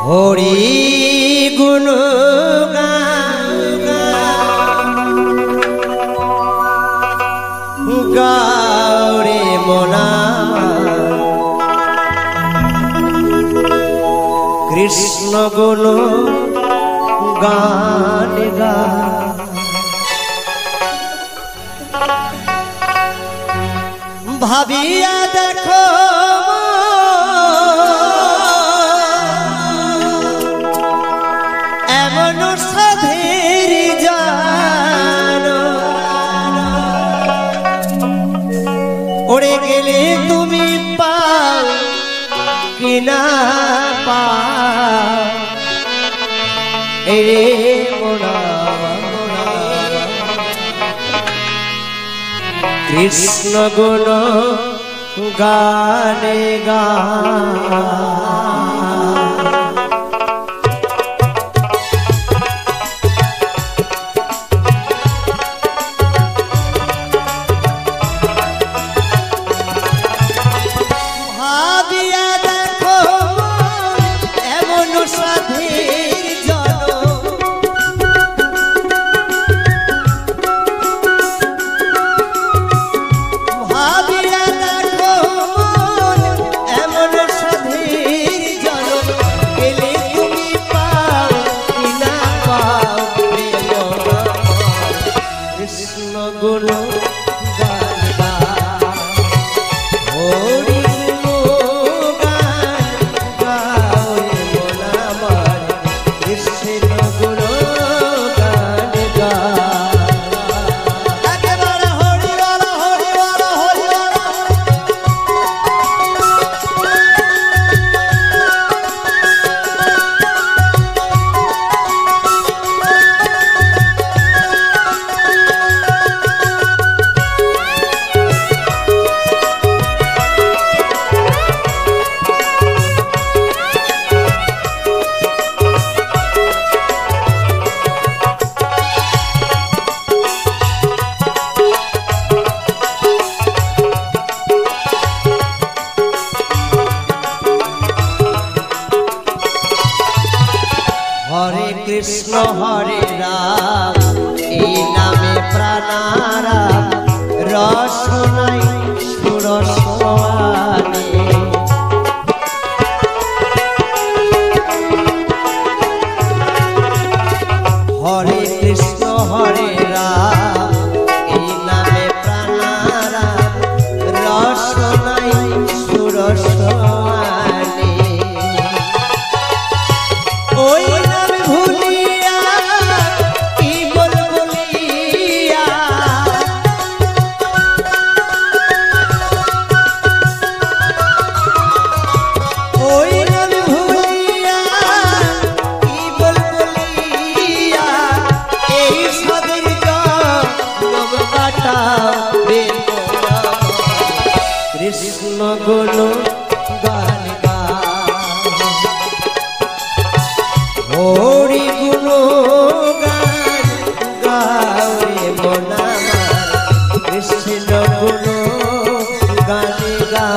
হরি গুণ গাওরে মনা কৃষ্ণ গুণ গান গা ভাবিয়া দেখো এমন সাধের জান ওরে গেলে তুমি পাও কিনা পাও রে মোরা কৃষ্ণ গুণ গানে গা ভাবিয়া দেখো এমন সাধের জন ভাবিয়া দেখো এমন সাধের জন গেলে তুমি পাও কিনা পাও কৃষ্ণ গুণ গান গা হরি গুণ গান গাওরে মন আমার কৃষ্ণ গুণ গান গা একেবারে হরি বলা হরি বলা হরি বলা হরে কৃষ্ণ হরে রাম এই নামে প্রাণারাম রসনাই সুরসনে হরে কৃষ্ণ হরে রাম এই নামে প্রাণারাম রসনাই সুরসনে ওই নাম ভুলিয়া কি বলিয়া ওই নাম ভুলিয়া কি বলিয়া এই সাদের জন্ম কাটাবে কৃষ্ণ গুণ গান গা হরি গুণ গান গাওরে মন আমার কৃষ্ণ গুণ গান গা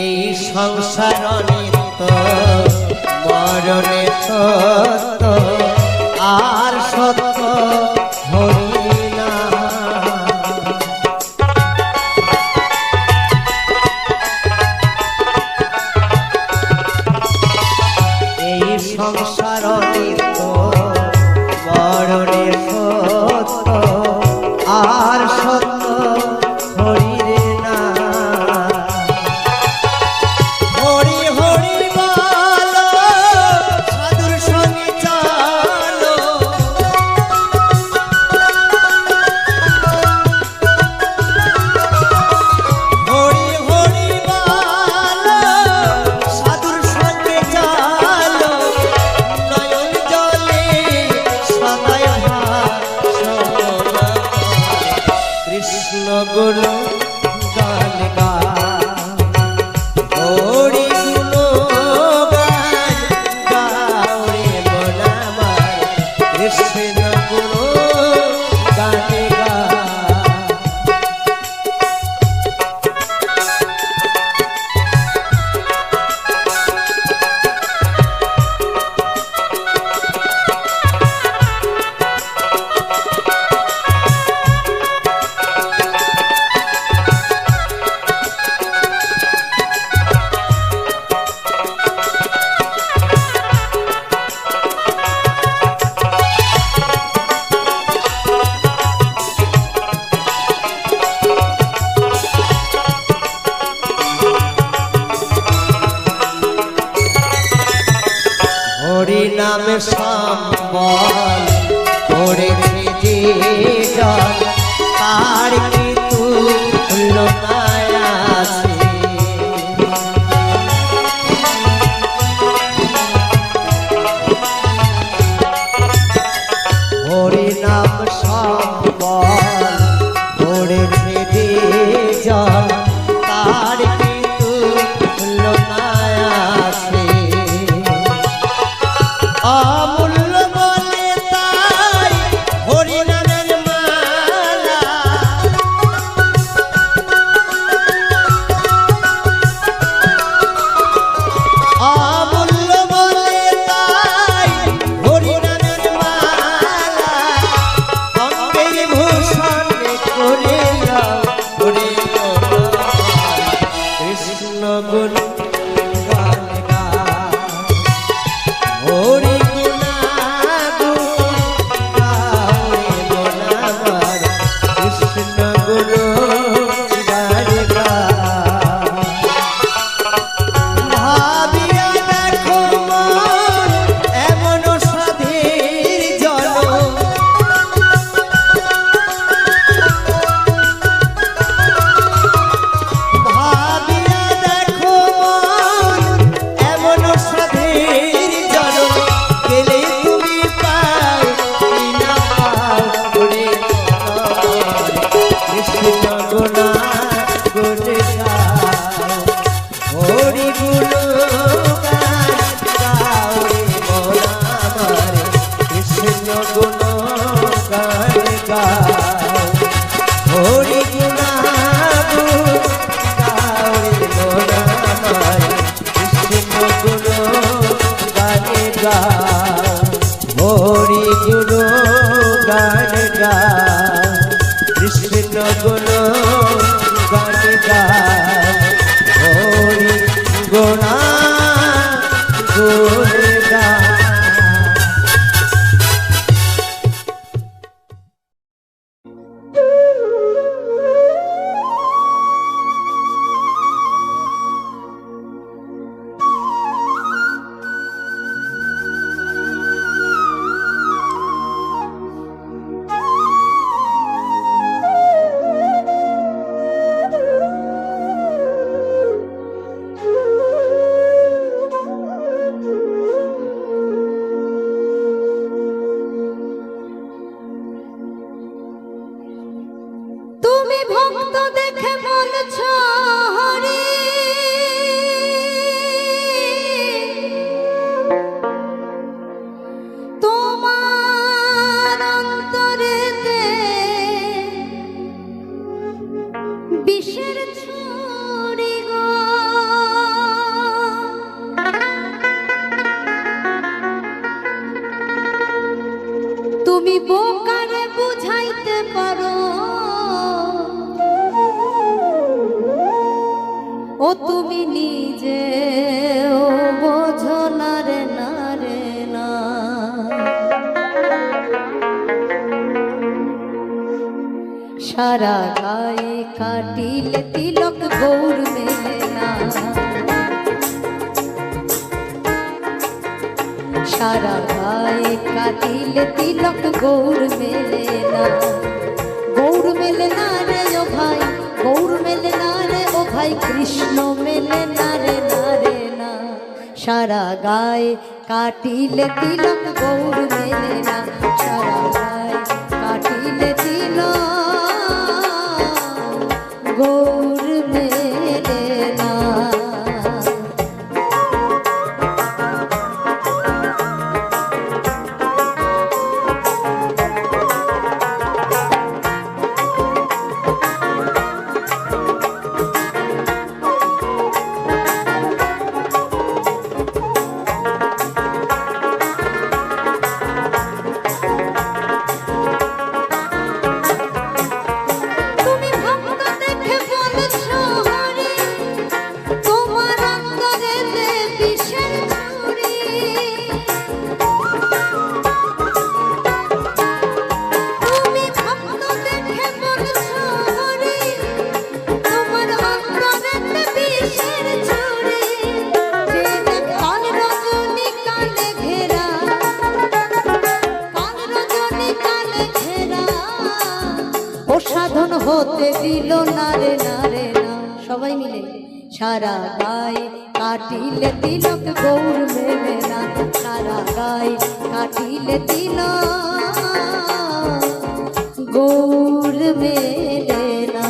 এই সংসার নিত্য মরণে সত্য আর সত্য হরি না এই সংসার নিত্য মরণে সত্য আর সত্য হরি রে না হরি হরি বলো সাধুর সঙ্গে চলো হরি হরি বলো সাধুর সঙ্গে চলো হরি নাম সম্বল করেছে যে জন তার কি তুলনা আছে। হরি নাম সম্বল করেছে যে জন তার কি তুলনা আছে। অমূল্য বলে তাই হরি নামের মালা, অমূল্য বলে তাই হরি নামের মালা, অঙ্গের ভূষণ করিল হরি কৃষ্ণ গুণ গান গায়। হরি কৃষ্ণ গুণ গান গায়। ভাবিয়া দেখো মন এমন সাধীর জন, ভাবিয়া দেখো মন এমন সাধীর জন, গেলে তুমি পাও কি না পাও করে কৃষ্ণ গুণ গুণ গাও। হরি গুণ গান গাও রে মন আমার, কৃষ্ণ গুণ গান গাও। হরি গুণ গাও রে মন আমার, কৃষ্ণ গুণ গান গাও। হরি গুণ গান গাও, কৃষ্ণ গুণ গান গাও। হরি গুণ গুণ গাও। তুমি ভক্ত দেখে বলছ হরি, তোমার অন্তরেতে বিষের ছুরি গো। তুমি বোকারে বুঝাইতে পারো, ও তুমি নিজে ও বোঝো না রে না রে না। সারা গায়ে কাটিলে তিলক গৌর মেলে না, সারা গায়ে কাটিলে তিলক গৌর মেলে না। গৌর মেলে না রে ও ভাই, গৌর মেলে না রে ও ভাই, কৃষ্ণ মেলে না রে না রে না। সারা গায়ে কাটিলে তিলক গৌর মেলে না, সারা গায়ে কাটিলে তিলক গৌর মেলে না। তুমি ভক্ত দেখে হতে দিল না রে না রে না। সবাই মিলে সারা গায়ে কাটিলে তিলক গৌর মেলে না, সারা গায়ে কাটিলে তিলক গৌর মেলে না।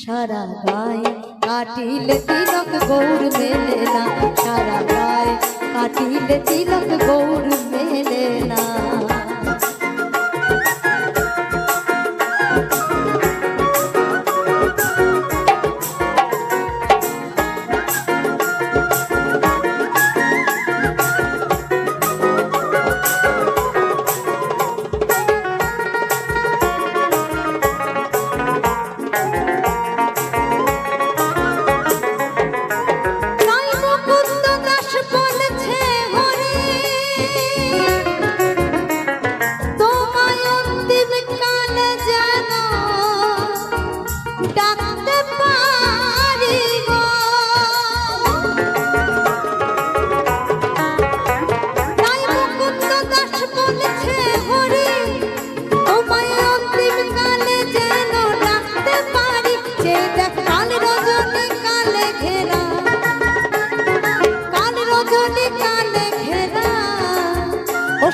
সারা গায়ে কাটিলে তিলক গৌর মেলে না, সারা গায়ে কাটিলে তিলক গৌর মেলে না।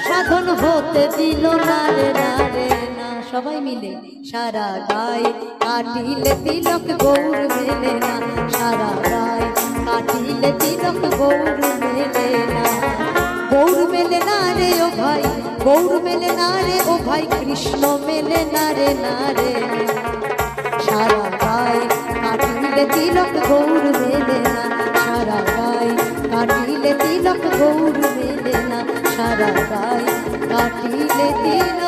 সাধন হতে দিল না রে না রে না। সবাই মিলে সারা গায়ে কাটিলে তিলক গৌর মেলে না, সারা গায়ে কাটিলে তিলক গৌর মেলে না। গৌর মেলে না রে ও ভাই, গৌর মেলে না রে ও ভাই, কৃষ্ণ মেলে না রে না রে। সারা গায়ে কাটিলে তিলক গৌর মেলে না, সারা গায়ে কাটিলে তিলক গৌর মেলে না, সারা গায়ে কাটিলে তিলক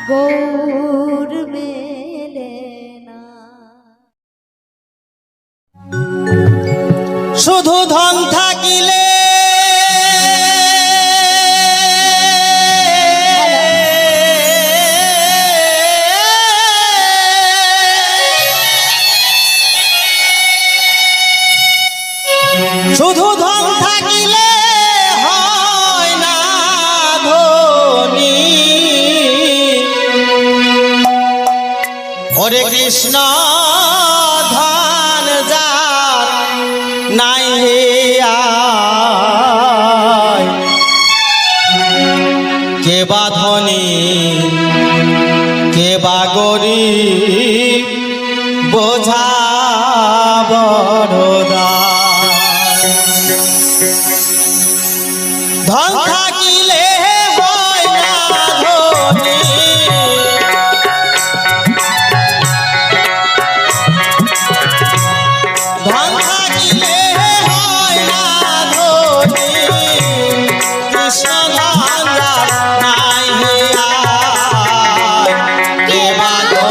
গৌর মেলে না। শুধু ধন থাকিলে শুধু ধন থাকিলে হয় না ধনী। ওরে কৃষ্ণ ধন যার নাই আয়, কে বা ধনী কে বা গরিব বোঝা বড়দা। ধন থাকিলে হয় না ধনী, ধন থাকিলে হয় না ধনী। কৃষ্ণ ধন যার নাই আয়, কে বা কে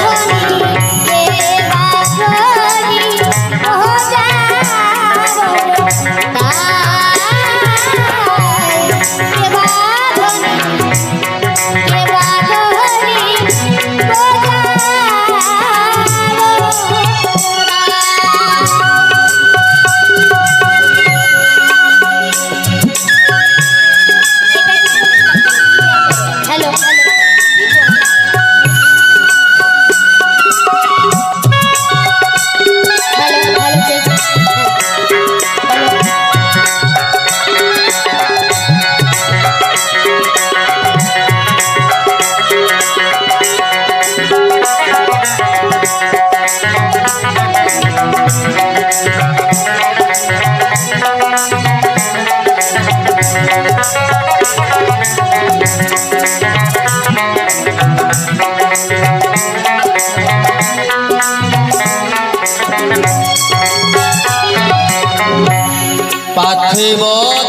পার্থিব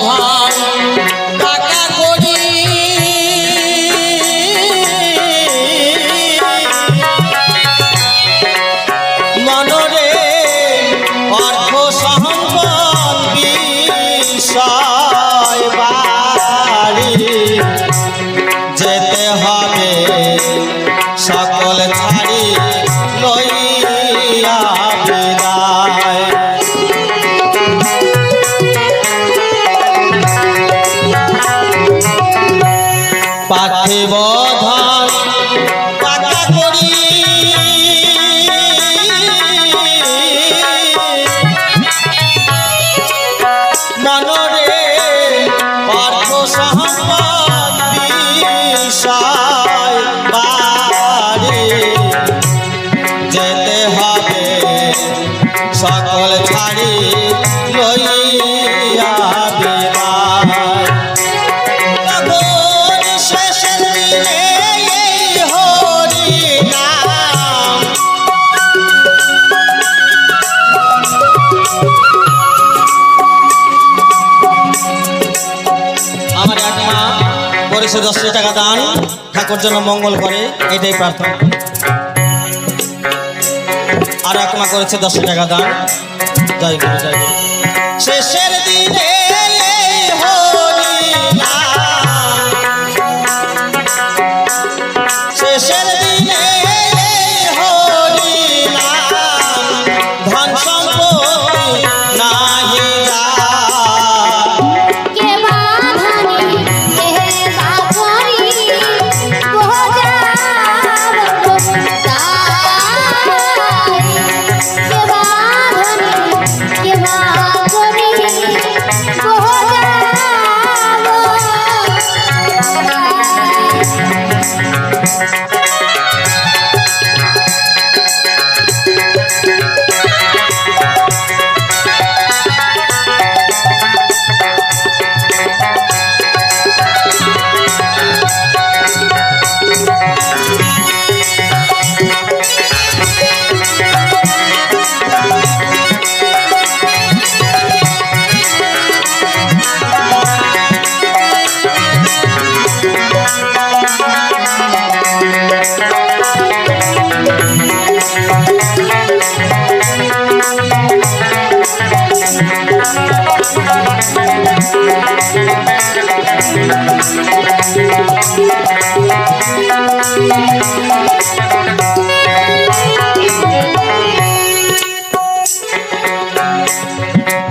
ধন টাকা করি মনরে অর্থ সম্পদ বিষয় বাড়ি যেতে হবে সকল ছাড়ি লইয়া বিদায়। পার্থিব ধন টাকা করি মনরে অর্থ সম্পদ বিষয় বাড়ি যেতে হবে সকল ছাড়ি লইয়া বিদায়। তখন শেষের দিনে এই হরি নাম আমার এক মা করেছে 10 টাকা দান, ঠাকুর যেন মঙ্গল করে, এটাই প্রার্থনা। আর এক মা করেছে 10 টাকা দান। জয় গুরু, জয় গুরু। শেষের দিনে এই হরি নাম, শেষের দিনে এই হরি নাম, ধন সম্পত্তি নাহি যায়। কে বাঁধনি কে বাঁধনি গোজার গোসাই কে বাঁধনি কে বাঁধনি গোজার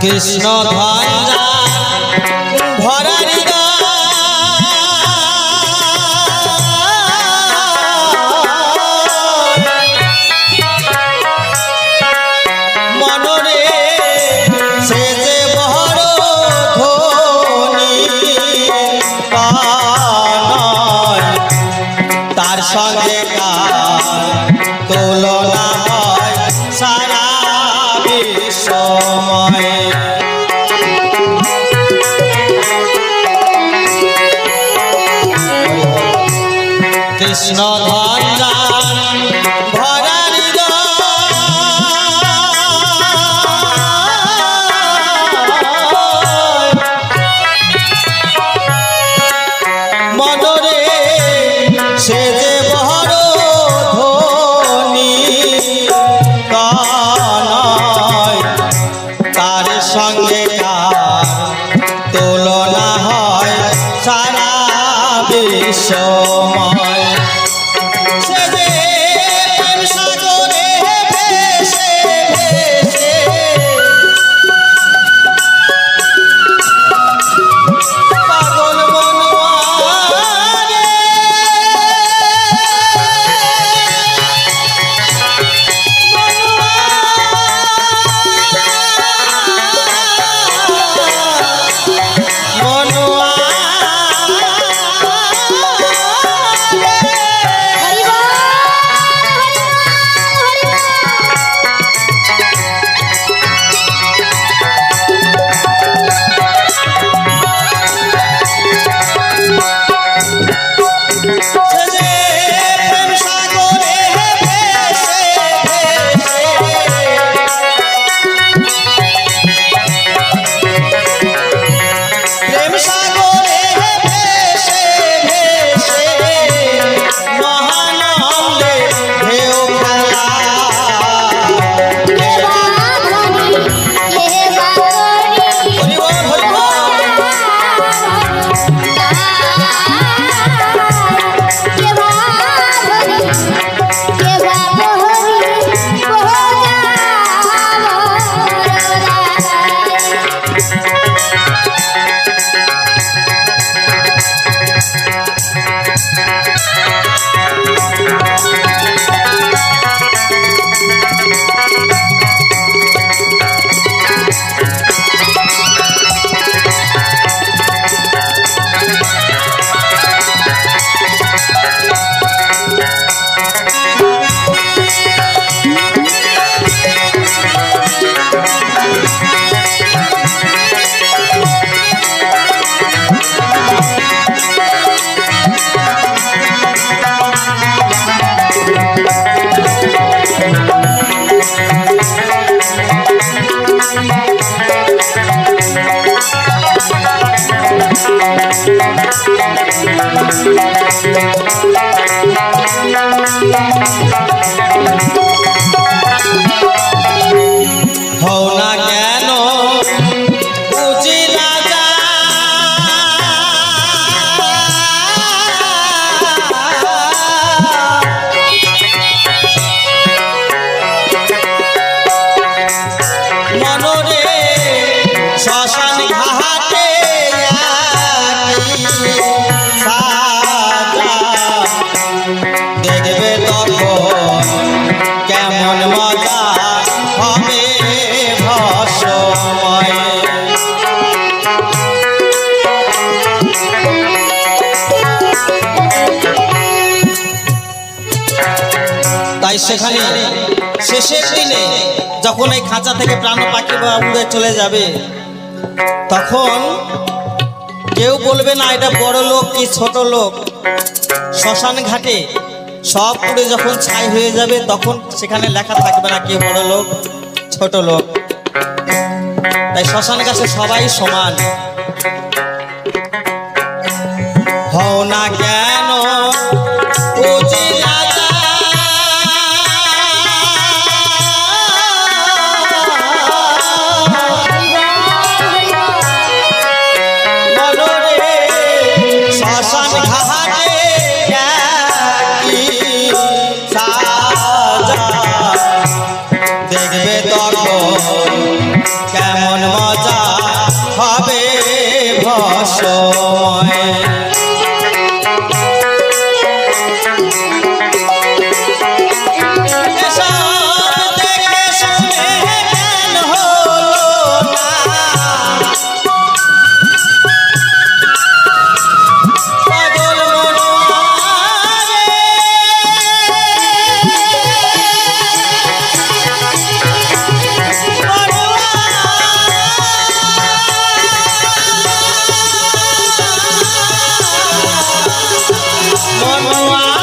কৃষ্ণ ধঞ্জা ভরা মনরে সে যে বড় ধনী নয়, তার সঙ্গে তুলনা হয় সারা বিশ্বময়। কৃষ্ণ ধঞ্জা ভরা মনরে সে যে বড় ধনী নয়, তার সঙ্গে তুলনা হয় সারা বিশ্বময়। সে যে প্রেম সাগরে ভেসে ভেসে পাগল মনোয়ারে মনোয়ারে হও না কেন উজি রাজা মনরে শ্মশান ঘাটে সাজা দেখবে তখন কেমন মজা হবে ভসময়। তাই সেখানে শেষের দিনে যখন এই খাঁচা থেকে প্রাণ পাখি বা উড়ে চলে যাবে, তখন কেউ বলবে না এটা বড় লোক কি ছোট লোক। শ্মশান ঘাটে সব পুড়ে যখন ছাই হয়ে যাবে, তখন সেখানে লেখা থাকবে না কে বড় লোক ছোট লোক। তাই শ্মশান ঘাটে সবাই সমান। হও না কেন উজি রাজা মনরে শ্মশান ঘাটে সাজা দেখবে তখন কেমন মজা হবে ভসময়। এসব দেখে শুনে জ্ঞান হলো না, পাগল মনোয়ারে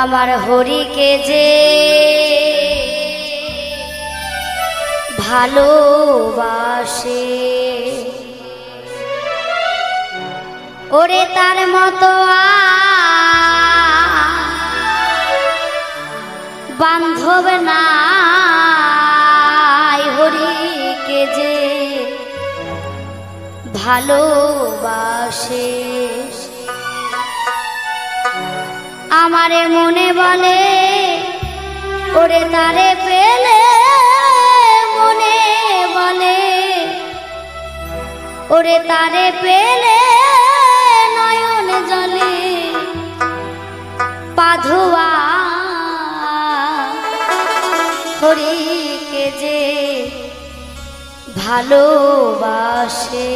আমার হরিকে যে ভালোবাসে ওরে তার মতো বান্ধব নাই। হরিকে যে ভালোবাসে আমারে মনে বলে ওরে তারে পেলে, মনে বলে ওরে তারে পেলে নয়ন জলে পা ভালোবাসে।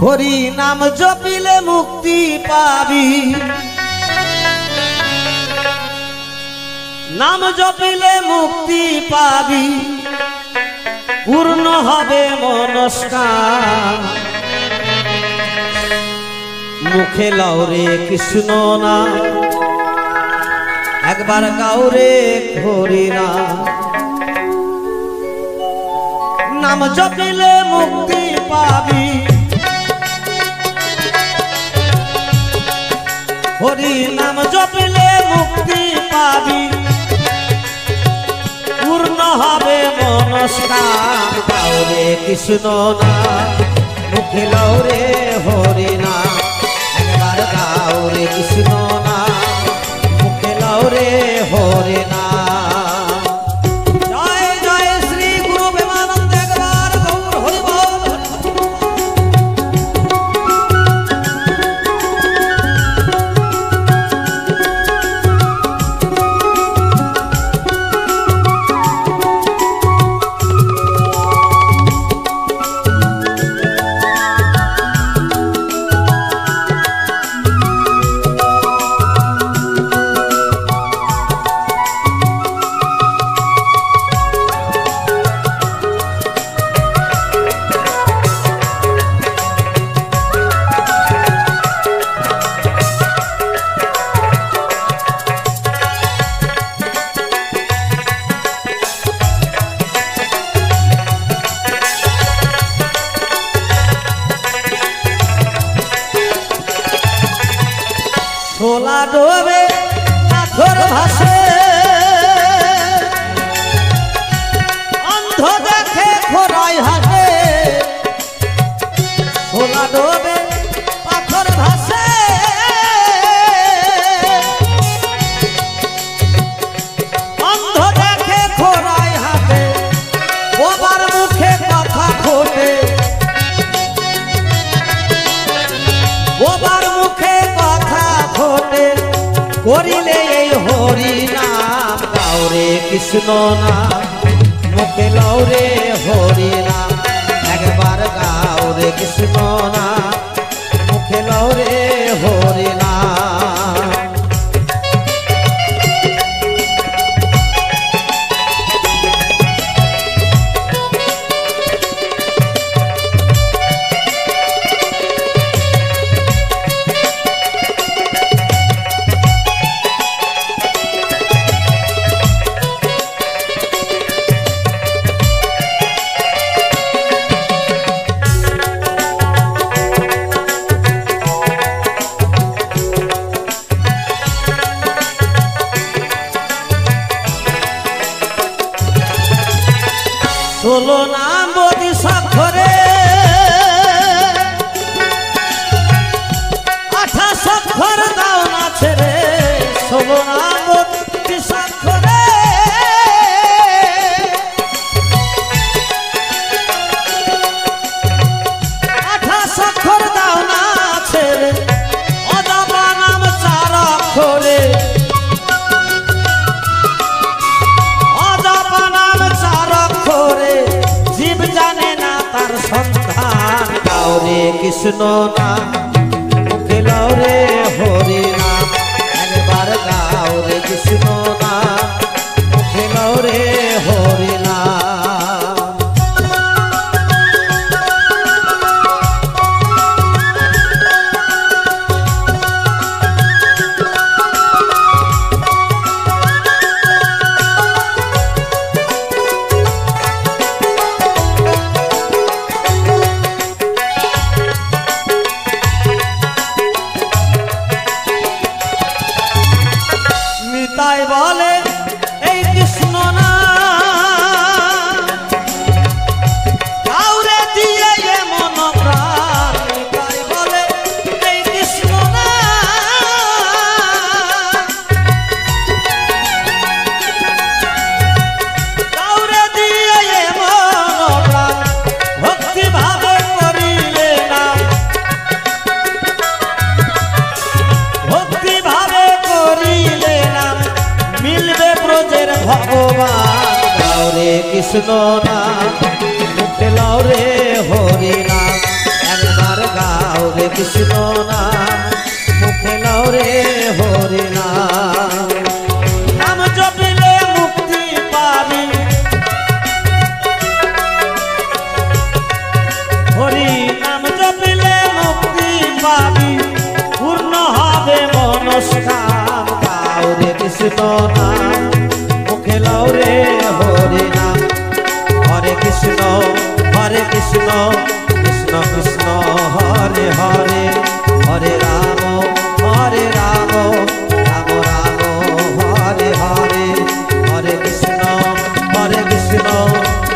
হরি নাম জপিলে মুক্তি পাবি, নাম জপিলে মুক্তি পাবি, পূর্ণ হবে মনস্কার। মুখে লাও রে কৃষ্ণ নাম, একবার গাও রে হরি নাম। নাম জপিলে মুক্তি পাবি, হরি নাম জপিলে মুক্তি পাবি, পূর্ণ হবে মনস্কার। গাও রে কৃষ্ণ নাম, মুখে লাও রে হরি নাম, একবার গাও রে কৃষ্ণ নাম, মুখে লাও রে হরি নাম। জয় জয় শ্রী গুরু প্রেমানন্দ, একবার গৌর হরি বল। ছোলা ডোবে পাথর ভাসে, অন্ধ দেখে খোরাই হাসে। ছোলা ডোবে পাথর ভাসে, অন্ধ দেখে খোরাই হাসে। বোবার মুখে কথা ফোটে, বোবার মুখে কথা ফোটে, করিলে এই হরি নাম। গাও রে কৃষ্ণ নাম, মুখে লাও রে হরি নাম, একবার গাও রে কৃষ্ণ নাম, মুখে লাও রে হরি নাম। ষোলো নাম বদি স্বাক্ষরে, 28 অক্ষর দাও না ছেড়ে। ষোলো নাম বদি স্বাক্ষরে, 28 অক্ষর দাও না ছেড়ে। অজবা নাম 4 অক্ষরে, অজবা নাম 4 অক্ষরে, জীব জানে না তার সন্ধান। গাও রে কৃষ্ণ নাম, মুখে লাও রে হরি নাম, একবার গাও রে কৃষ্ণ নাম, মুখে লাও রে হরি নাম। নিতাই বলে এই কৃষ্ণ নাম, কাউরে দিয়ে এমন প্রাণ। নিতাই বলে এই কৃষ্ণ নাম, কাউরে দিয়ে এমন প্রাণ। ভক্তি ভাবে করিলে না, ভক্তি ভাবে করিলে না, মিলবে ব্রজের ভগবান। গাও রে কৃষ্ণ নাম, মুখে লাও রে হরি নাম, একবার গাও কৃষ্ণ নাম মুখে লও রে হরি নাম নাম জপিলে মুক্তি পাবি হরি নাম জপিলে মুক্তি পাবি পূর্ণ হবে মনস্কাম গাও রে কৃষ্ণ নাম মুখে লও রে হরি নাম হরে কৃষ্ণ কৃষ্ণ কৃষ্ণ হরে হরে হরে রাম রাম রাম হরে হরে হরে কৃষ্ণ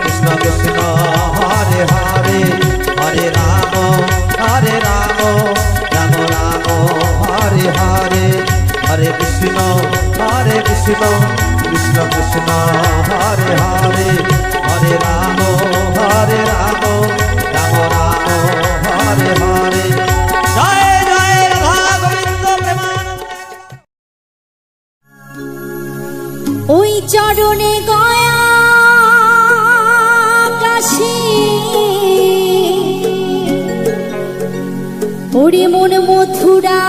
কৃষ্ণ কৃষ্ণ হরে হরে হরে রাম রাম রাম হরে হরে হরে কৃষ্ণ কৃষ্ণ কৃষ্ণ হরে হরে হরে রাম রাম রাম হরে হরে জয় জয় রাধা গোবিন্দ প্রেমানন্দ। ওই চরণে গয়া কাশী ওরে মন মথুরা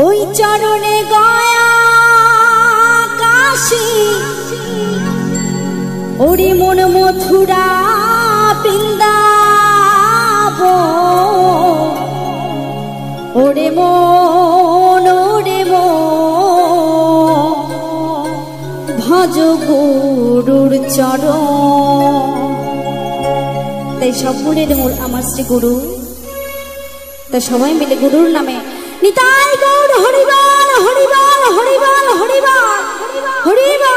ওই চরণে গয়া কাশী ওরে মন মথুরা বৃন্দাব ওরে মন ভজ গুরুর চরণ। তাই সব গুণের মূল আমার শ্রী গুরু। তা সবাই মিলে গুরুর নামে নিতাই গৌর হরিবল হরিবল হরিবল হরিবল হরিবল।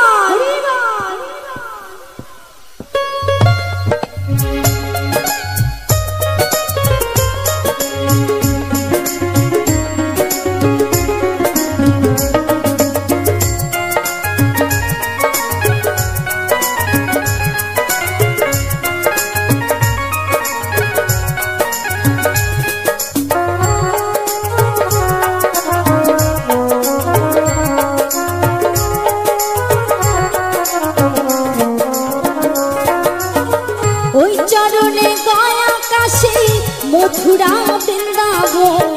মথুরা বৃন্দাবন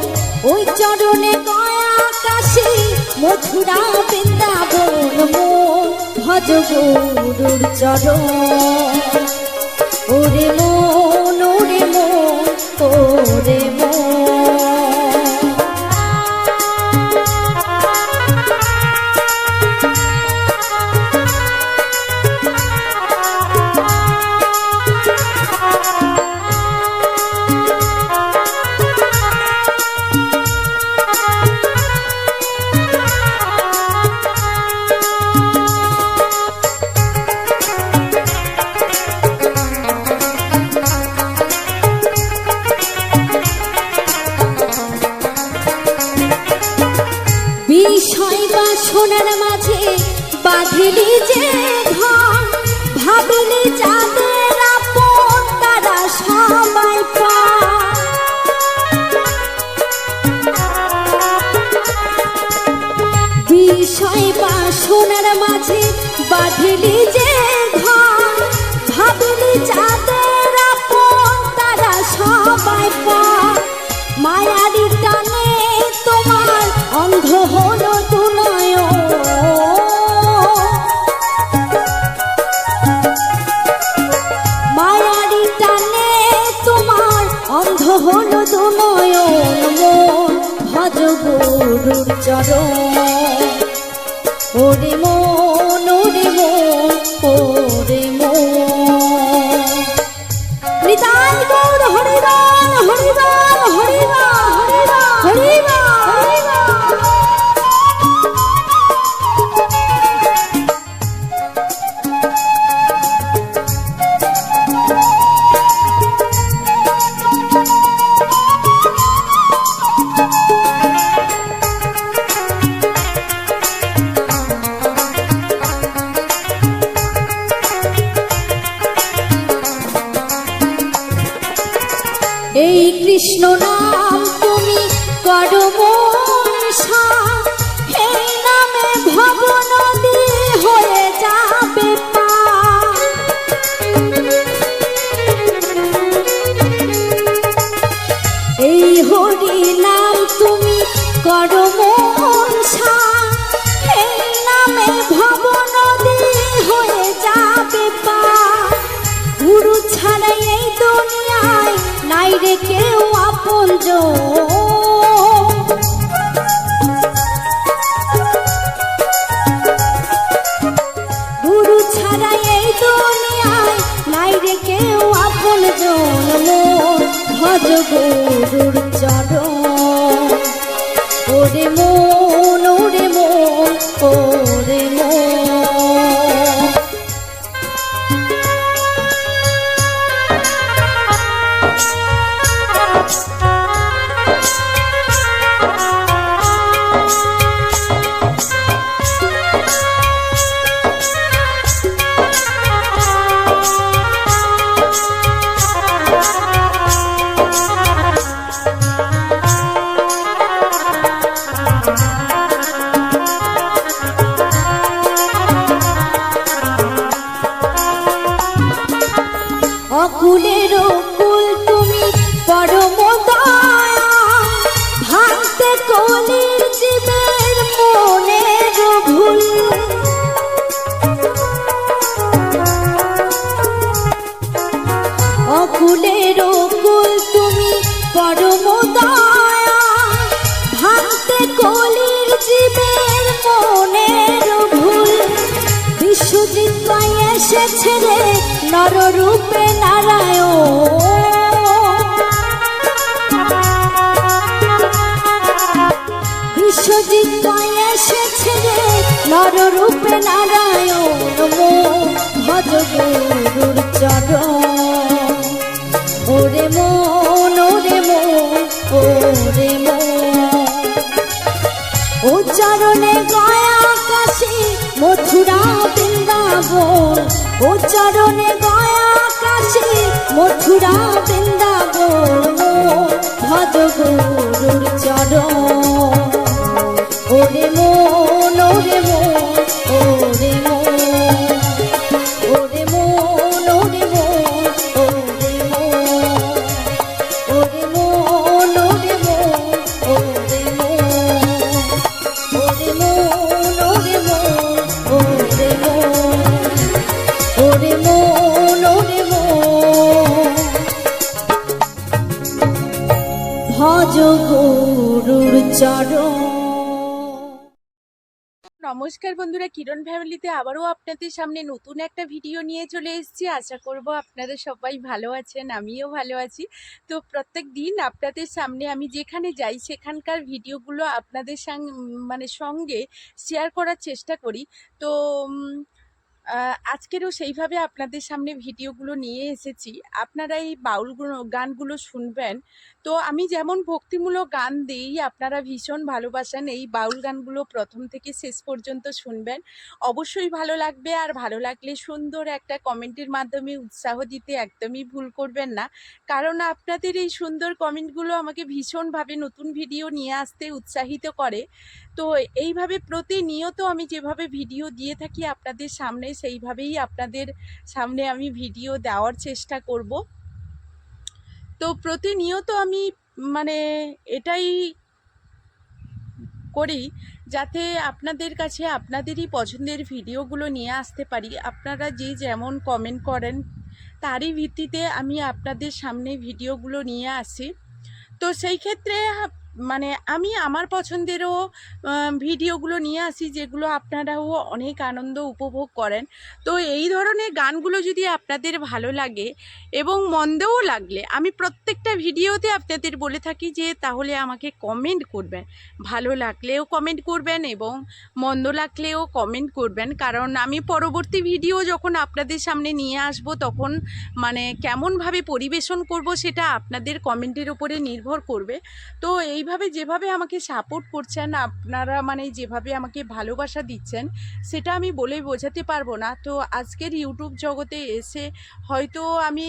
ওই চরণে গয়া কাশী মথুরা বৃন্দাবন মন ভজ গুরুর চরণ ওরে মন ওরে মন সোনার মাঝে বাঁধিলি যে ঘর ভাবিলি যাদের আপন তারা সবাই বিষয় বা সোনার মাঝে বাঁধিলি যে ঘর ভাবিলি যাদের আপন তারা সবাই মায়ারি টানে তোমার অন্ধ হলো মায়ারি টানে তোমার অন্ধ হলো দুনয়ন মন ভজ গুরুর চরণ ওরে মন ওরে মন ওরে মন। নিতাই গৌর হরিবল হরিবল হরিবল হরিবল। এই কৃষ্ণ নাম তুমি করো মনসা এই নামে ভব নদী হয়ে যাবে পা রে কেউ আপনজন। গুরু ছাড়া এই দুনিয়ায় নাই রে কেউ আপনজন। মন ভজ গুরুর চরণ। ওরে মন, ওরে মন, ওরে মন। অকুলের কুল তুমি পরম দয়া। ভাঙতে কলির জীবের মনের ভুল। অকুলের কুল তুমি পরম দয়া। ভাঙতে কলির জীবের মনের ভুল। বিশ্বজিৎ পাই এসেছে রে নররূপে নারায়ণ। বিশ্বজিৎ পাই এসেছে রে নররূপে নারায়ণ। মন ভজ গুরুর চরণ। ওরে মন, ওরে মন, ওরে মন। ও চরণে গয়া কাশী মথুরা বৃন্দাবন। ও চরণে গয়া কাশী মথুরা বৃন্দাবন। ভজ গুরুর চরণ। ওরে মন, ওরে মন, ওরে মন। ওরে মন, ওরে মন, ওরে মন। ওরে মন, ওরে মন, ওরে মন। ওরে মন, ওরে মন, ওরে মন। ওরে মন, ওরে মন। ভজ গুরুর চরণ। নমস্কার বন্ধুরা, কিরণ ফ্যামিলিতে আবারও আপনাদের সামনে নতুন একটা ভিডিও নিয়ে চলে এসেছি। আশা করব আপনারা সবাই ভালো আছেন, আমিও ভালো আছি। তো প্রত্যেক দিন আপনাদের সামনে আমি যেখানে যাই সেখানকার ভিডিওগুলো আপনাদের সঙ্গে শেয়ার করার চেষ্টা করি। তো আজকেরও সেইভাবে আপনাদের সামনে ভিডিওগুলো নিয়ে এসেছি। আপনারা এই গানগুলো শুনবেন। তো আমি যেমন ভক্তিমূলক গান দিই, আপনারা ভীষণ ভালোবাসেন। এই বাউল গানগুলো প্রথম থেকে শেষ পর্যন্ত শুনবেন, অবশ্যই ভালো লাগবে। আর ভালো লাগলে সুন্দর একটা কমেন্টের মাধ্যমে উৎসাহ দিতে একদমই ভুল করবেন না, কারণ আপনাদের এই সুন্দর কমেন্টগুলো আমাকে ভীষণভাবে নতুন ভিডিও নিয়ে আসতে উৎসাহিত করে। তো এইভাবে প্রতিনিয়ত আমি যেভাবে ভিডিও দিয়ে থাকি আপনাদের সামনে, সেইভাবেই আপনাদের সামনে আমি ভিডিও দেওয়ার চেষ্টা করব। তো প্রতিনিয়ত আমি এটাই করি যাতে আপনাদের কাছে আপনাদেরই পছন্দের ভিডিওগুলো নিয়ে আসতে পারি। আপনারা যে যেমন কমেন্ট করেন তারই ভিত্তিতে আমি আপনাদের সামনে ভিডিওগুলো নিয়ে আসি। তো সেই ক্ষেত্রে আমি আমার পছন্দেরও ভিডিওগুলো নিয়ে আসি, যেগুলো আপনারাও অনেক আনন্দ উপভোগ করেন। তো এই ধরনের গানগুলো যদি আপনাদের ভালো লাগে এবং মন্দও লাগলে, আমি প্রত্যেকটা ভিডিওতে আপনাদের বলে থাকি যে তাহলে আমাকে কমেন্ট করবেন। ভালো লাগলেও কমেন্ট করবেন এবং মন্দ লাগলেও কমেন্ট করবেন, কারণ আমি পরবর্তী ভিডিও যখন আপনাদের সামনে নিয়ে আসব তখন কেমনভাবে পরিবেশন করব সেটা আপনাদের কমেন্টের উপরে নির্ভর করবে। তো এইভাবে যেভাবে আমাকে সাপোর্ট করছেন আপনারা, যেভাবে আমাকে ভালোবাসা দিচ্ছেন, সেটা আমি বলে বোঝাতে পারবো না। তো আজকের ইউটিউব জগতে এসে হয়তো আমি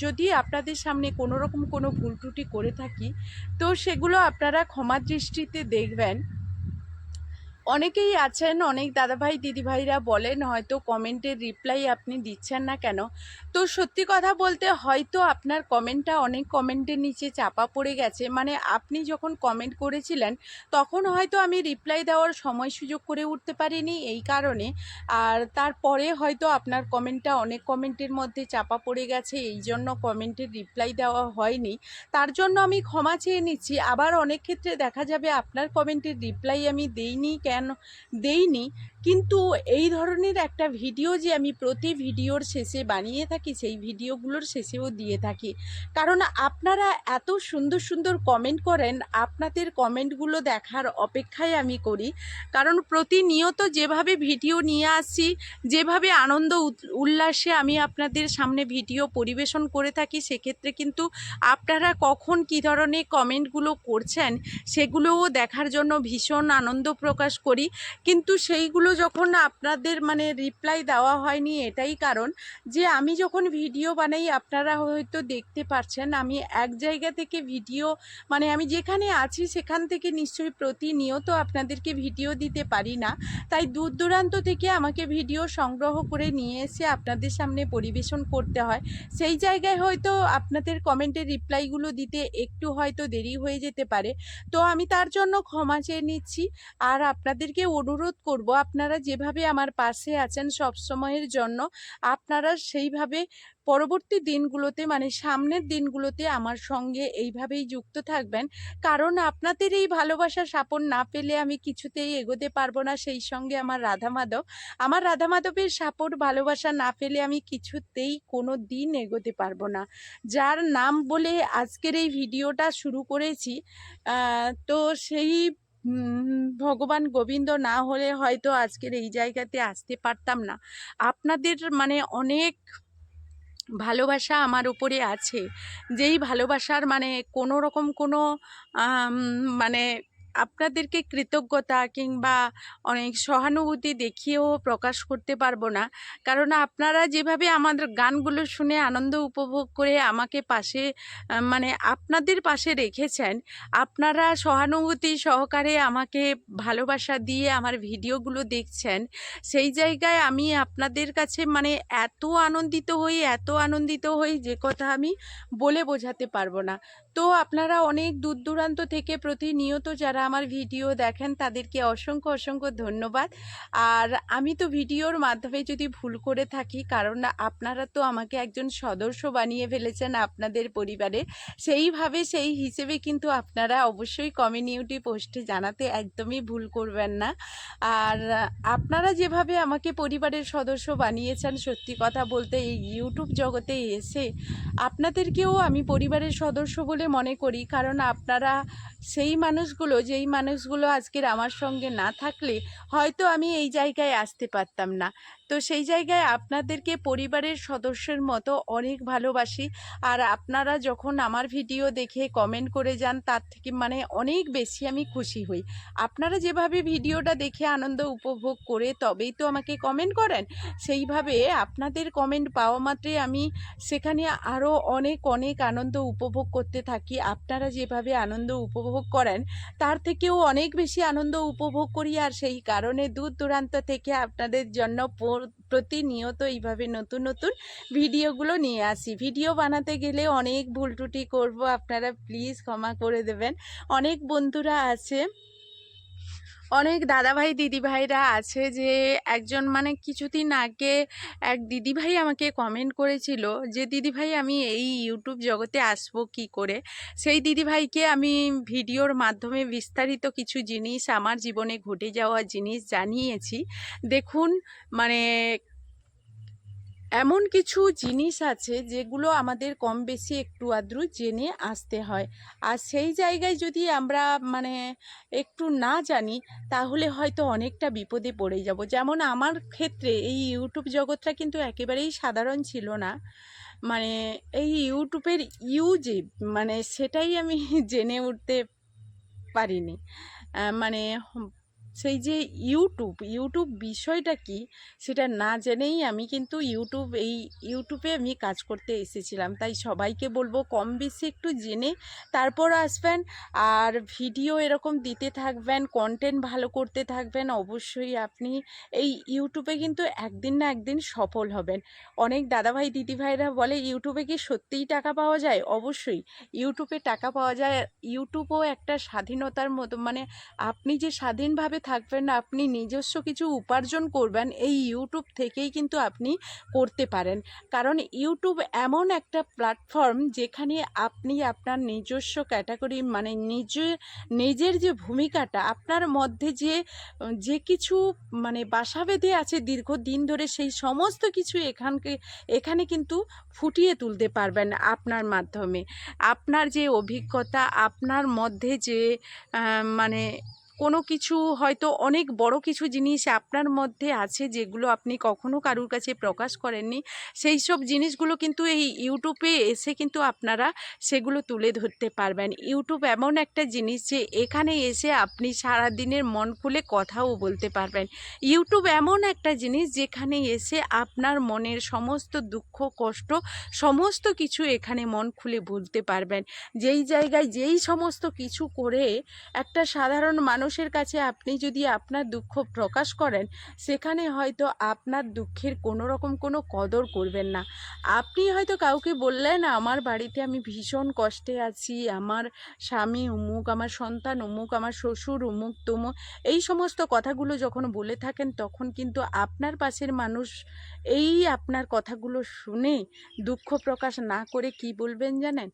যদি আপনাদের সামনে কোনো রকম কোনো ভুল ত্রুটি করে থাকি, তো সেগুলো আপনারা ক্ষমা দৃষ্টিতে দেখবেন। অনেকেই আছেন, অনেক দাদাভাই দিদিভাইরা বলেন হয়তো কমেন্টের রিপ্লাই আপনি দিচ্ছেন না কেন। তো সত্যি কথা বলতে হয়তো আপনার কমেন্টটা অনেক কমেন্টের নিচে চাপা পড়ে গেছে, মানে আপনি যখন কমেন্ট করেছিলেন তখন হয়তো আমি রিপ্লাই দেওয়ার সময় সুযোগ করে উঠতে পারিনি এই কারণে। আর তারপরে হয়তো আপনার কমেন্টটা অনেক কমেন্টের মধ্যে চাপা পড়ে গেছে, এই জন্য কমেন্টের রিপ্লাই দেওয়া হয়নি। তার জন্য আমি ক্ষমা চেয়ে নিচ্ছি। আবার অনেক ক্ষেত্রে দেখা যাবে আপনার কমেন্টের রিপ্লাই আমি দেইনি, কিন্তু এই ধরনের একটা ভিডিও যে আমি প্রতি ভিডিওর শেষে বানিয়ে থাকি, সেই ভিডিওগুলোর শেষেও দিয়ে থাকি। কারণ আপনারা এত সুন্দর সুন্দর কমেন্ট করেন, আপনাদের কমেন্টগুলো দেখার অপেক্ষায় আমি করি। কারণ প্রতিনিয়ত যেভাবে ভিডিও নিয়ে আসছি, যেভাবে আনন্দ উল্লাসে আমি আপনাদের সামনে ভিডিও পরিবেশন করে থাকি, সেক্ষেত্রে কিন্তু আপনারা কখন কী ধরনের কমেন্টগুলো করছেন সেগুলোও দেখার জন্য ভীষণ আনন্দ প্রকাশ করি। কিন্তু সেইগুলো যখন আপনাদের মানে রিপ্লাই দেওয়া হয়নি, এটাই কারণ যে আমি যখন ভিডিও বানাই আপনারা হয়তো দেখতে পাচ্ছেন আমি এক জায়গা থেকে ভিডিও, মানে আমি যেখানে আছি সেখান থেকে নিশ্চয়ই প্রতিনিয়ত আপনাদেরকে ভিডিও দিতে পারি না। তাই দূর দূরান্ত থেকে আমাকে ভিডিও সংগ্রহ করে নিয়ে এসে আপনাদের সামনে পরিবেশন করতে হয়। সেই জায়গায় হয়তো আপনাদের কমেন্টের রিপ্লাইগুলো দিতে একটু হয়তো দেরি হয়ে যেতে পারে। তো আমি তার জন্য ক্ষমা চেয়ে নিচ্ছি। আর আপনাদেরকে অনুরোধ করব, আপনারা যেভাবে আমার পাশে আছেন সব সময়ের জন্য, আপনারা সেইভাবে পরবর্তী দিনগুলোতে মানে সামনের দিনগুলোতে আমার সঙ্গে এইভাবেই যুক্ত থাকবেন। কারণ আপনাদের এই ভালোবাসা সাপোর্ট না পেলে আমি কিছুতেই এগোতে পারবো না। সেই সঙ্গে আমার রাধা মাধবের সাপোর্ট ভালোবাসা না পেলে আমি কিছুতেই কোনো দিন এগোতে পারবো না। যার নাম বলে আজকের এই ভিডিওটা শুরু করেছি, তো সেই ভগবান গোবিন্দ না হলে হয়তো আজকের এই জায়গাতে আসতে পারতাম না। আপনাদের মানে অনেক ভালোবাসা আমার উপরে আছে, যেই ভালোবাসার মানে কোনো রকম কোনো মানে আপনাদেরকে কৃতজ্ঞতা কিংবা অনেক সহানুভূতি দেখিয়েও প্রকাশ করতে পারবো না। কারণ আপনারা যেভাবে আমাদের গানগুলো শুনে আনন্দ উপভোগ করে আমাকে পাশে মানে আপনাদের পাশে রেখেছেন, আপনারা সহানুভূতি সহকারে আমাকে ভালোবাসা দিয়ে আমার ভিডিওগুলো দেখছেন, সেই জায়গায় আমি আপনাদের কাছে মানে এত আনন্দিত হই যে কথা আমি বলে বোঝাতে পারবো না। তো আপনারা অনেক দূর দূরান্ত থেকে প্রতিনিয়ত যারা আমার ভিডিও দেখেন তাদেরকে অসংখ্য ধন্যবাদ। আর আমি তো ভিডিওর মাধ্যমে যদি ভুল করে থাকি, কারণ আপনারা তো আমাকে একজন সদস্য বানিয়ে ফেলেছেন আপনাদের পরিবারে, সেই হিসেবে কিন্তু আপনারা অবশ্যই কমিউনিটি পোস্টে জানাতে একদমই ভুল করবেন না। আর আপনারা যেভাবে আমাকে পরিবারের সদস্য বানিয়েছেন, সত্যি কথা বলতে এই ইউটিউব জগতে এসে আপনাদেরকেও আমি পরিবারের সদস্য বলে মনে করি। কারণ আপনারা সেই মানুষগুলো, যেই মানুষগুলো আজকের আমার সঙ্গে না থাকলে হয়তো আমি এই জায়গায় আসতে পারতাম না। তো সেই জায়গায় আপনাদেরকে পরিবারের সদস্যের মতো অনেক ভালোবাসি। আর আপনারা যখন আমার ভিডিও দেখে কমেন্ট করে যান, তার থেকে মানে অনেক বেশি আমি খুশি হই। আপনারা যেভাবে ভিডিওটা দেখে আনন্দ উপভোগ করে তবেই তো আমাকে কমেন্ট করেন, সেইভাবে আপনাদের কমেন্ট পাওয়া মাত্রই আমি সেখানে আরও অনেক আনন্দ উপভোগ করতে থাকি। আপনারা যেভাবে আনন্দ উপভোগ করেন তার থেকেও অনেক বেশি আনন্দ উপভোগ করি। আর সেই কারণে দূর দূরান্ত থেকে আপনাদের জন্য প্রতিনিয়ত এইভাবে নতুন ভিডিওগুলো নিয়ে আসি। ভিডিও বানাতে গেলে অনেক ভুল ত্রুটি করবো, আপনারা প্লিজ ক্ষমা করে দেবেন। অনেক বন্ধুরা আছে, অনেক দাদাভাই দিদিভাইরা আছে, যে একজন মানে কিছুদিন আগে এক দিদিভাই আমাকে কমেন্ট করেছিল যে দিদিভাই আমি এই ইউটিউব জগতে আসবো কি করে। সেই দিদিভাইকে আমি ভিডিওর মাধ্যমে বিস্তারিত কিছু জিনিস, আমার জীবনে ঘটে যাওয়া জিনিস জানিয়েছি। দেখুন মানে এমন কিছু জিনিস আছে যেগুলো আমাদের কম বেশি একটু আধটু জেনে আসতে হয়। আর সেই জায়গায় যদি আমরা মানে একটু না জানি তাহলে হয়তো অনেকটা বিপদে পড়ে যাব। যেমন আমার ক্ষেত্রে এই ইউটিউব জগৎটা কিন্তু একেবারেই সাধারণ ছিল না। মানে এই ইউটিউবের ইউজে সেটাই আমি জেনে উঠতে পারিনি। মানে সেই যে ইউটিউব বিষয়টা কি সেটা না জেনেই আমি কিন্তু ইউটিউবে আমি কাজ করতে এসেছিলাম। তাই সবাইকে বলবো কম বেশি একটু জেনে তারপর আসবেন, আর ভিডিও এরকম দিতে থাকবেন, কন্টেন্ট ভালো করতে থাকবেন। অবশ্যই আপনি এই ইউটিউবে কিন্তু একদিন না একদিন সফল হবেন। অনেক দাদাভাই দিদিভাইরা বলে ইউটিউবে কি সত্যিই টাকা পাওয়া যায়? অবশ্যই ইউটিউবে টাকা পাওয়া যায়। ইউটিউবও একটা স্বাধীনতার মতো, মানে আপনি যে স্বাধীনভাবে থাকবেন, আপনি নিজস্ব কিছু উপার্জন করবেন, এই ইউটিউব থেকেই কিন্তু আপনি করতে পারেন। কারণ ইউটিউব এমন একটা প্ল্যাটফর্ম যেখানে আপনি আপনার নিজস্ব ক্যাটাগরি, মানে নিজের যে ভূমিকাটা আপনার মধ্যে যে কিছু মানে বাসা বেঁধে আছে দীর্ঘদিন ধরে, সেই সমস্ত কিছু এখানে কিন্তু ফুটিয়ে তুলতে পারবেন আপনার মাধ্যমে। আপনার যে অভিজ্ঞতা, আপনার মধ্যে যে মানে কোনো কিছু হয়তো অনেক বড় কিছু জিনিস আপনার মধ্যে আছে যেগুলো আপনি কখনো কারুর কাছে প্রকাশ করেননি, সেই সব জিনিসগুলো কিন্তু এই ইউটিউবে এসে কিন্তু আপনারা সেগুলো তুলে ধরতে পারবেন। ইউটিউব এমন একটা জিনিস যে এখানে এসে আপনি সারা দিনের মন খুলে কথাও বলতে পারবেন। ইউটিউব এমন একটা জিনিস যেখানে এসে আপনার মনের সমস্ত দুঃখ কষ্ট সমস্ত কিছু এখানে মন খুলে বলতে পারবেন। যেই জায়গায় যেই সমস্ত কিছু করে একটা সাধারণ মানুষের কাছে আপনি যদি আপনার দুঃখ প্রকাশ করেন, সেখানে হয়তো আপনার দুঃখের কোনো রকম কোনো কদর করবেন না। আপনি হয়তো কাউকে বললেন আমার বাড়িতে আমি ভীষণ কষ্টে আছি, আমার স্বামী অমুক, আমার সন্তান অমুক, আমার শ্বশুর অমুক তমুক, এই সমস্ত কথাগুলো যখন বলে থাকেন তখন কিন্তু আপনার পাশের মানুষ এই আপনার কথাগুলো শুনে দুঃখ প্রকাশ না করে কি বলবেন জানেন?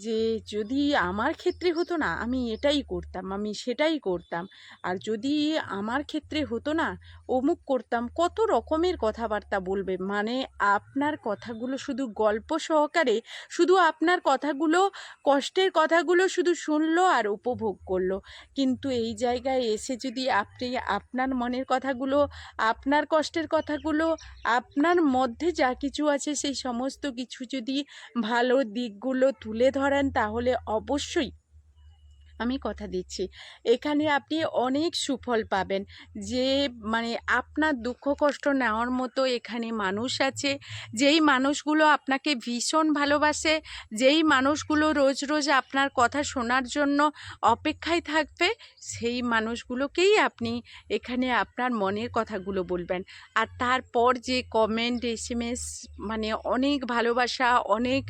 যে যদি আমার ক্ষেত্রে হতো না আমি এটাই করতাম, আমি সেটাই করতাম, আর যদি আমার ক্ষেত্রে হতো না অমুক করতাম, কত রকমের কথাবার্তা বলবে। মানে আপনার কথাগুলো শুধু গল্প সহকারে, শুধু আপনার কথাগুলো, কষ্টের কথাগুলো শুধু শুনলো আর উপভোগ করলো। কিন্তু এই জায়গায় এসে যদি আপনি আপনার মনের কথাগুলো, আপনার কষ্টের কথাগুলো, আপনার মধ্যে যা কিছু আছে সেই সমস্ত কিছু যদি ভালো দিকগুলো তুলে ধরেন, তাহলে অবশ্যই আমি কথা দিচ্ছি এখানে আপনি অনেক সুফল পাবেন। যে মানে আপনার দুঃখ কষ্ট নেওয়ার মতো এখানে মানুষ আছে, যেই মানুষগুলো আপনাকে ভীষণ ভালোবাসে, যেই মানুষগুলো রোজ রোজ আপনার কথা শোনার জন্য অপেক্ষায় থাকবে, সেই মানুষগুলোকেই আপনি এখানে আপনার মনের কথাগুলো বলবেন। আর তারপর যে কমেন্ট SMS মানে অনেক ভালোবাসা, অনেক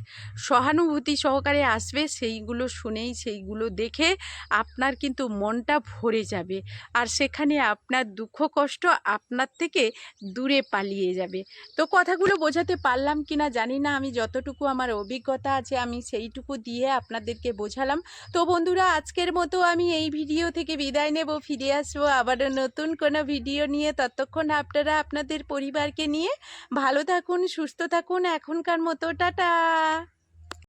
সহানুভূতি সহকারে আসবে, সেইগুলো শুনেই, সেইগুলো দেখে আপনার কিন্তু মনটা ভরে যাবে, আর সেখানে আপনার দুঃখ কষ্ট আপনার থেকে দূরে পালিয়ে যাবে। তো কথাগুলো বোঝাতে পারলাম কিনা জানি না, আমি যতটুকু আমার অভিজ্ঞতা আছে আমি সেইটুকু দিয়ে আপনাদেরকে বোঝালাম। তো বন্ধুরা, আজকের মতো আমি এই ভিডিও থেকে বিদায় নেব, ফিরে আসবো আবারও নতুন কোনো ভিডিও নিয়ে। ততক্ষণ আপনারা আপনাদের পরিবারকে নিয়ে ভালো থাকুন, সুস্থ থাকুন। এখনকার মতো টাটা।